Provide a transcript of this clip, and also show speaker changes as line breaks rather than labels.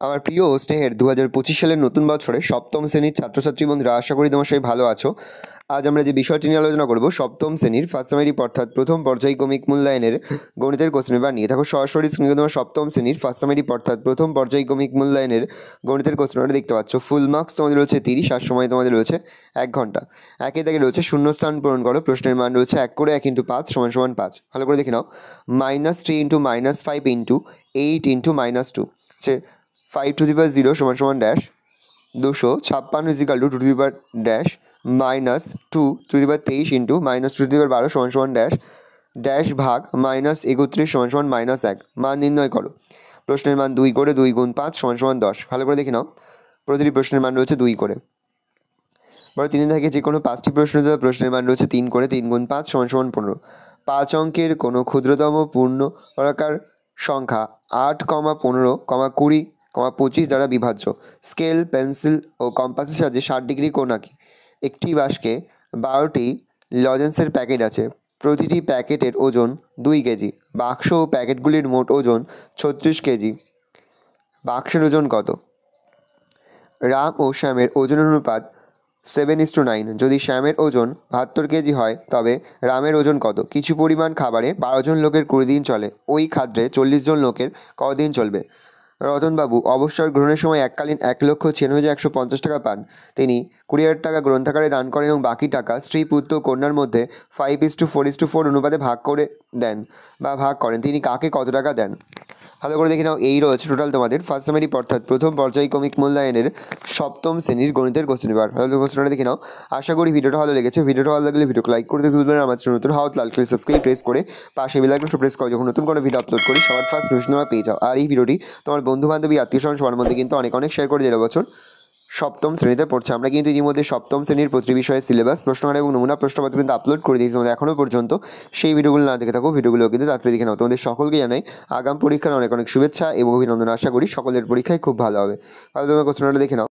আমার প্রিয় ও স্নেহের 2025 সালের নতুন বছরে সপ্তম শ্রেণীর ছাত্রছাত্রী বন্ধুরা, আশা করি তোমার সবাই ভালো আছো। আজ আমরা যে বিষয়টি নিয়ে আলোচনা করব, সপ্তম শ্রেণীর ফার্স্ট সামারি অর্থাৎ প্রথম পর্যায়ক্রমিক মূল্যায়নের গণিতের কোশ্চেন পেপার নিয়ে। দেখো সরাসরি স্ক্রিনে তোমার সপ্তম শ্রেণীর ফার্স্ট সামারি অর্থাৎ প্রথম পর্যায়ক্রমিক মূল্যায়নের গণিতের কোশ্চেন পেপার দেখতে পাচ্ছ। ফুল মার্কস তোমাদের রয়েছে 30, আর সময় তোমাদের রয়েছে 1 ঘন্টা। একে দাগে রয়েছে শূন্যস্থান পূরণ করো। প্রশ্নের মান রয়েছে 1 করে 1 × 5 = 5। ভালো করে দেখে নাও। -3 × -5 × 8 × -2 হচ্ছে 5 to the power 0 = dash 256 = 2 to the power dash -2 to the power 23 × -2 to the power 12 = dash dash ভাগ -31 = -1। মান নির্ণয় করো। প্রশ্নের মান 2 করে 2 × 5 = 10। ভালো করে দেখে নাও। প্রতিটি প্রশ্নের মান রয়েছে 2 করে। বড় 3 থেকে যে কোনো 5টি প্রশ্ন দেওয়া প্রশ্নের মান রয়েছে 3 করে। 3 × 5 = 15। 5 অঙ্কের কোনো ক্ষুদ্রতম পূর্ণ বর্গাকার সংখ্যা 8, 15, 20, 25 দ্বারা বিভাজ্য। স্কেল, পেন্সিল ও কম্পাসের সাহায্যে 60 ডিগ্রি কোণ আঁকি। একটি বাক্সে 12টি লজেন্সের প্যাকেট আছে। প্রতিটি প্যাকেটের ওজন 2 কেজি। বাক্স ও প্যাকেটগুলির মোট ওজন 36 কেজি। বাক্সের ওজন কত? রাম ও শ্যামের ওজনের অনুপাত 7:9। যদি শ্যামের ওজন 72 কেজি হয়, তবে রামের ওজন কত? কিছু পরিমাণ খাবারে 12 জন লোকের 20 দিন চলে। ওই খাদ্যে 40 জন লোকের কতদিন চলবে? রতনবাবু অবসর গ্রহণের সময় এককালীন 1,96,150 টাকা পান। তিনি 20,000 টাকা গ্রন্থাগারে দান করেন এবং বাকি টাকা স্ত্রী, পুত্র, কন্যার মধ্যে 5:4:4 অনুপাতে ভাগ করে দেন বা ভাগ করেন। তিনি কাকে কত টাকা দেন? ভালো করে দেখে নাও। এই রয়েছে টোটাল তোমাদের ফার্স্ট সামারি অর্থাৎ প্রথম পর্যায়ক্রমিক মূল্যায়নের সপ্তম শ্রেণীর গণিতের কোশ্চেন পেপার। ভালো কোশ্চেনটা দেখে নাও। আশা করি ভিডিওটা ভালো লেগেছে। ভিডিওটা ভালো লাগলে ভিডিওকে লাইক করতে ভুলবেন না। আমার চ্যানেল নতুন হওয়া লাল কালার সাবস্ক্রাইব প্রেস করে পাশে বেল আইকনটা প্রেস করো, যখন নতুন কোনো ভিডিও আপলোড করি সবার ফার্স্ট নোটিফিকেশন তোমরা পেয়ে যাও। আর এই ভিডিওটি তোমার বন্ধু বান্ধবী, আত্মীয়স্বজন সবার মধ্যে কিন্তু অনেক শেয়ার করে দিলে। বছর সপ্তম শ্রেণীতে পড়ছে। আমরা কিন্তু ইতিমধ্যে সপ্তম শ্রেণীর প্রতিটি বিষয়ের সিলেবাস, প্রশ্নকার এবং নমুনা প্রশ্নপত্র কিন্তু আপলোড করে দিয়েছি। তোমাদের এখনও পর্যন্ত সেই ভিডিওগুলো না দেখে থাকো, ভিডিওগুলো কিন্তু তাড়াতাড়ি দেখে নাও। তোমাদের সকলকে জানাই আগাম পরীক্ষার অনেক শুভেচ্ছা এবং অভিনন্দন। আশা করি সকলের পরীক্ষায় খুব ভালো হবে। ভালো তোমরা কোশ্চেনটা দেখে নাও।